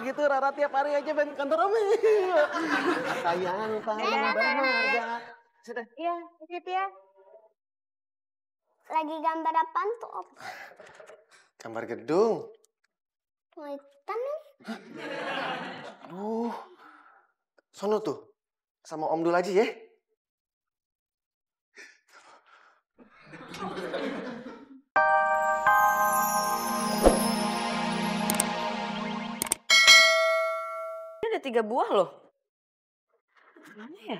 gitu Rara tiap hari aja main kantor Om. Sayang paling berharga. Sudah. Iya, titip ya. Lagi gambar apaan tuh, Om? Gambar gedung. Hitam nih. Aduh. Sono tuh. Sama Om dulu aja ya. Ini ada 3 buah loh. Mana ya?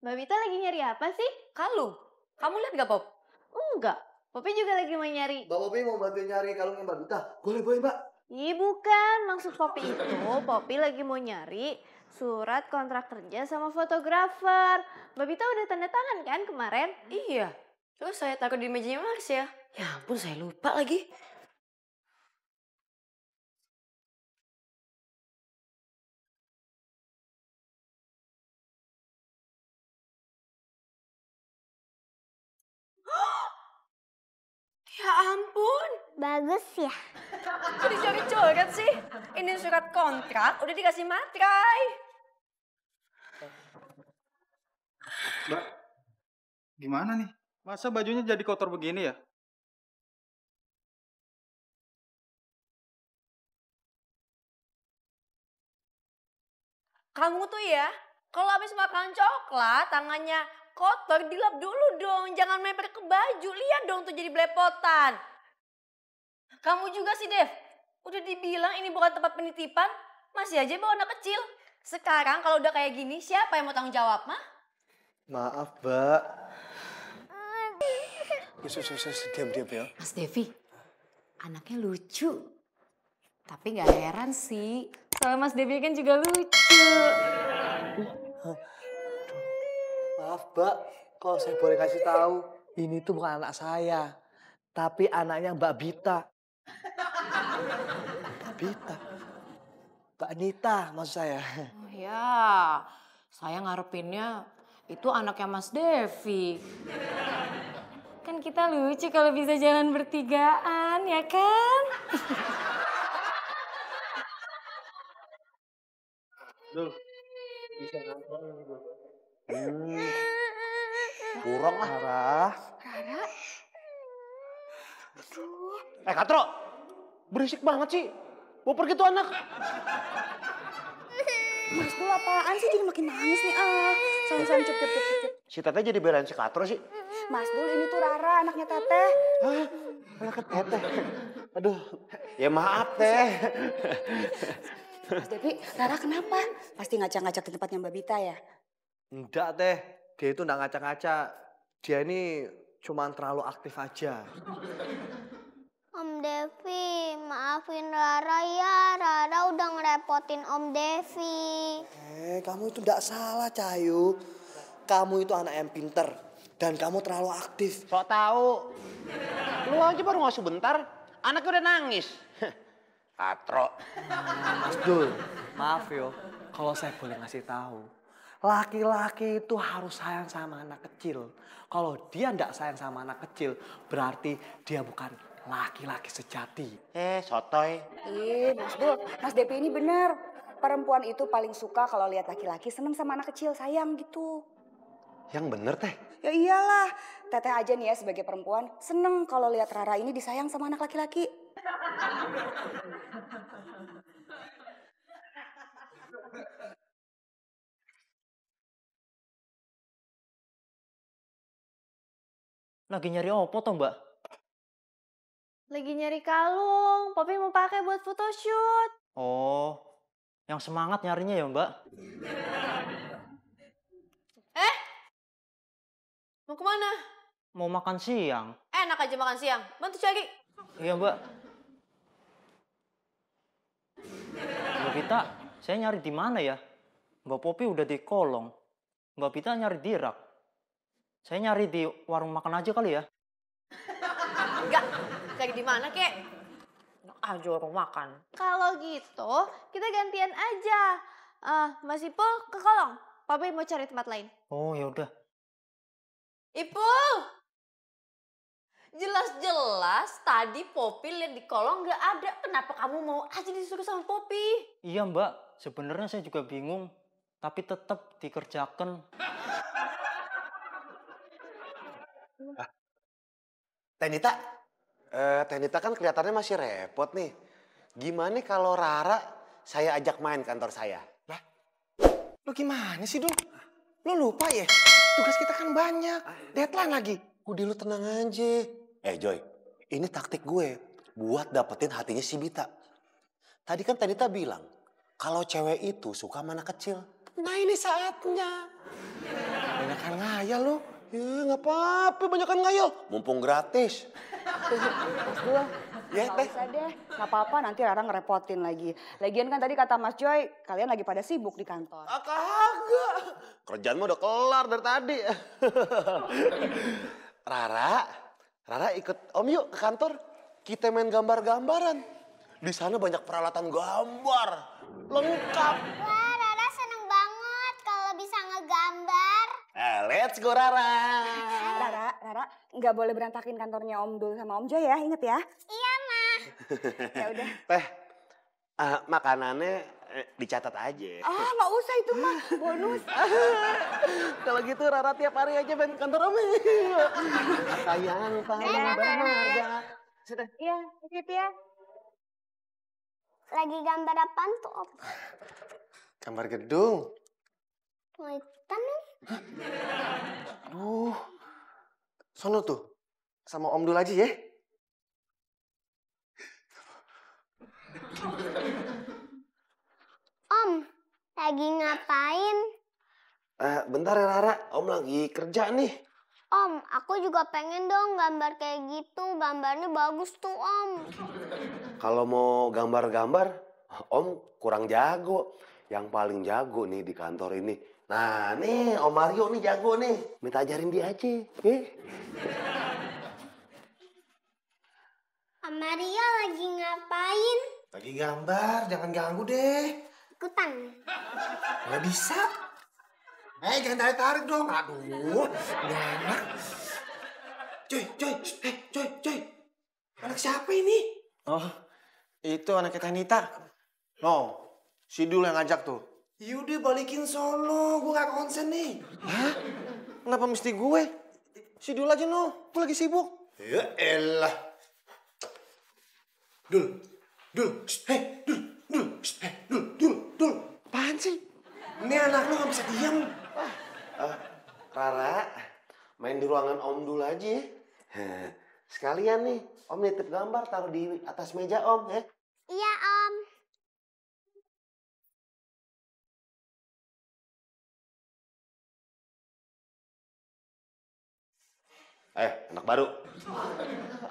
Mbak Vita lagi nyari apa sih? Kalung. Kamu lihat gak, Pop? Enggak. Popi juga lagi mau nyari. Mbak Popi mau bantu nyari kalungnya Mbak Vita? Boleh, Mbak. Ih, bukan. Maksud Popi itu, Popi lagi mau nyari surat kontrak kerja sama fotografer. Mbak Vita udah tanda tangan kan kemarin? Iya. Terus saya taruh di mejanya Mars ya. Ya ampun, saya lupa lagi. Ya ampun. Bagus ya. Kok dicoret-coret sih? Ini surat kontrak udah dikasih materai. Mbak, gimana nih? Masa bajunya jadi kotor begini ya? Kamu tuh ya, kalau habis makan coklat, tangannya kotor, dilap dulu dong. Jangan mepet ke baju. Lihat dong tuh jadi belepotan. Kamu juga sih, Dev. Udah dibilang ini bukan tempat penitipan, masih aja bawa anak kecil. Sekarang kalau udah kayak gini, siapa yang mau tanggung jawab, mah? Maaf, Mbak. Diam ya. Mas Devi, anaknya lucu. Tapi gak heran sih. Soalnya Mas Devi kan juga lucu. Maaf, Mbak. Kalau saya boleh kasih tahu, ini tuh bukan anak saya. Tapi anaknya Mbak Bita. Mbak Bita? Mbak Anita maksud saya. Oh ya, saya ngarepinnya itu anaknya Mas Devi. Kan kita lucu kalau bisa jalan bertigaan, ya kan? Duh, Bisa nonton gitu. Kurang lah. Rara. Katro. Berisik banget sih. Mau pergi tuh anak. Mas Dul apaan sih jadi makin nangis nih Sayang cepet. Si Teteh jadi belain si Katro sih. Mas Dul ini tuh Rara anaknya Teteh. Hah? Anaknya Teteh. Aduh. Ya maaf Teh. Mas Devi, Rara kenapa? Pasti ngacak-ngacak di tempatnya Mbak Bita ya? Enggak Teh. Dia itu enggak ngaca-ngaca. Dia ini cuma terlalu aktif aja. Om Devi, maafin Rara ya. Rara udah ngerepotin Om Devi. Kamu itu enggak salah Cahayu. Kamu itu anak yang pinter. Dan kamu terlalu aktif. Sok tahu. Lu aja baru ngasuh bentar. Anaknya udah nangis. Katro. Mas Dul, maaf yo. Kalau saya boleh ngasih tahu. Laki-laki itu harus sayang sama anak kecil. Kalau dia enggak sayang sama anak kecil, berarti dia bukan laki-laki sejati. Sotoy. Mas Dul, Mas Devi ini bener. Perempuan itu paling suka kalau lihat laki-laki seneng sama anak kecil, sayang gitu. Yang bener Teh. Ya iyalah, Teteh aja nih ya sebagai perempuan seneng kalau lihat Rara ini disayang sama anak laki-laki. Lagi nyari apa toh, Mbak? Lagi nyari kalung. Popi mau pakai buat photoshoot. Oh, yang semangat nyarinya ya, Mbak? Mau kemana? Mau makan siang. Enak aja makan siang. Bantu cari. Iya, Mbak. Mbak Pita, saya nyari di mana ya? Mbak Popi udah di kolong. Mbak Pita nyari di rak. Saya nyari di warung makan aja kali ya? Enggak. Cari di mana, kek? Enak aja orang makan. Kalau gitu, kita gantian aja. Mas Ipul ke kolong. Popi mau cari tempat lain. Oh, ya udah. Ipul! Jelas-jelas tadi Poppy lihat di kolong nggak ada. Kenapa kamu mau aja disuruh sama Poppy? Iya Mbak, sebenarnya saya juga bingung. Tapi tetap dikerjakan. Tenita, Tenita kan kelihatannya masih repot nih. Gimana kalau Rara saya ajak main kantor saya? Lah, lu gimana sih, Dul? Lu lupa ya? Tugas kita kan banyak. Deadline lagi. Udah lu tenang aja. Joy, ini taktik gue buat dapetin hatinya si Bita. Tadi kan Tenita bilang, kalau cewek itu suka sama anak kecil. Nah ini saatnya. Banyakan ngayal lu. Ya nggak apa-apa, banyakan ngayal. Mumpung gratis. Mas Dul, Ya, nggak Teh. usah deh. Nggak apa-apa, nanti Rara ngerepotin lagi. Lagian kan tadi kata Mas Joy, kalian lagi pada sibuk di kantor. Kagak. Kerjaan mah udah kelar dari tadi. Rara ikut Om yuk ke kantor. Kita main gambar-gambaran. Di sana banyak peralatan gambar. Lengkap. Wah, Rara seneng banget kalau bisa ngegambar. Let's go Rara. Rara, nggak boleh berantakin kantornya Om Dul sama Om Joy ya, inget ya. Iya, Ma. Ya udah. Teh, makanannya dicatat aja. Ah, nggak usah itu mah, bonus. Kalau gitu Rara tiap hari aja main kantor Om. Sayang paling berharga. Iya, gitu ya. Lagi gambar apaan tuh, Om? Gambar gedung. Kelihatan nih. Aduh. Sono tuh. Sama Om Dul aja ya. Om, lagi ngapain? Bentar ya Rara, Om lagi kerja nih. Om, aku juga pengen dong gambar kayak gitu. Gambarnya bagus tuh, Om. Kalau mau gambar-gambar, Om kurang jago. Yang paling jago nih di kantor ini. Nah nih Om Mario nih jago nih. Minta ajarin dia aja. Om Mario lagi ngapain? Lagi gambar, jangan ganggu deh. Ikutan. Nggak bisa. Jangan tarik-tarik dong. Aduh, nggak enak. Coy. Anak siapa ini? Oh, itu anaknya Tenita. No, si Dul yang ngajak tuh. Yaudah balikin sono, gue gak konsen nih. Hah? Kenapa mesti gue? Si Dul aja no, gue lagi sibuk. Ya elah. Dul. Dul. Apaan sih? Ini anak lu gak bisa diam. Rara, main di ruangan Om dulu aja ya. Sekalian nih, Om nitip gambar taruh di atas meja Om ya. Iya, Om. Anak baru.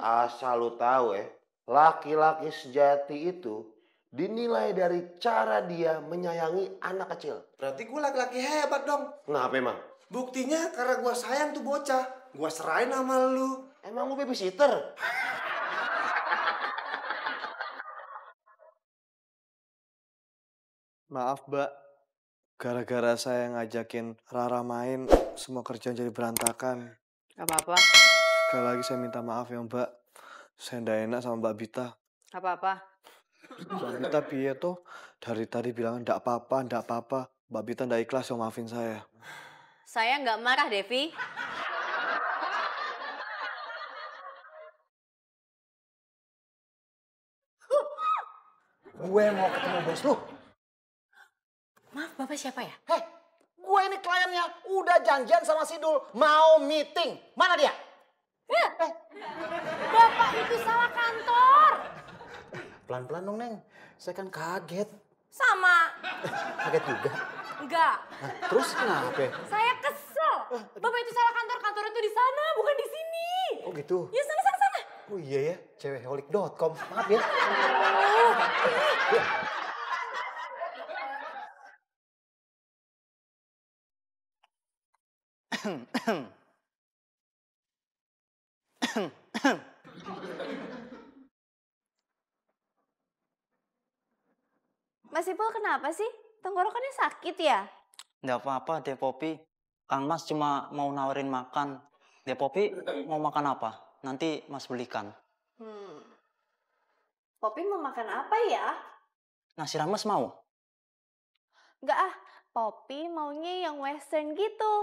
Asal lu tahu laki-laki sejati itu dinilai dari cara dia menyayangi anak kecil. Berarti gue laki-laki hebat dong. Kenapa emang? Buktinya karena gue sayang tuh bocah. Gue serahin sama lu. Emang lu babysitter? Maaf, Mbak. Gara-gara saya ngajakin Rara main, semua kerjaan jadi berantakan. Gak apa-apa. Sekali lagi saya minta maaf ya, Mbak. Saya ndak enak sama Mbak Bita. Gak apa-apa. Mbak Bita piye tuh? Dari tadi bilang ndak apa-apa. Mbak Bita ndak ikhlas ya maafin saya. Saya nggak marah, Devi. Gue mau ketemu bos lu. Maaf, Bapak siapa ya? Gue ini kliennya udah janjian sama si Dul. Mau meeting. Mana dia? Bapak itu salah kantor. Pelan-pelan dong, Neng. Saya kan kaget. Sama. Kaget juga. Enggak. Nah, terus kenapa? Saya kesel. Bapak itu salah kantor. Kantor itu di sana, bukan di sini. Oh gitu? Ya sana. Oh iya ya, cewekholik.com. Maaf ya. Mas Ipul kenapa sih? Tenggorokannya sakit ya? Nggak apa-apa deh Poppy. Kang Mas cuma mau nawarin makan. Deh Poppy mau makan apa? nanti Mas belikan. Poppy mau makan apa ya? Nasi rames mau? Enggak ah, Poppy maunya yang western gitu.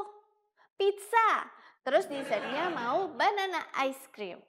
Pizza. Terus dessertnya mau banana ice cream.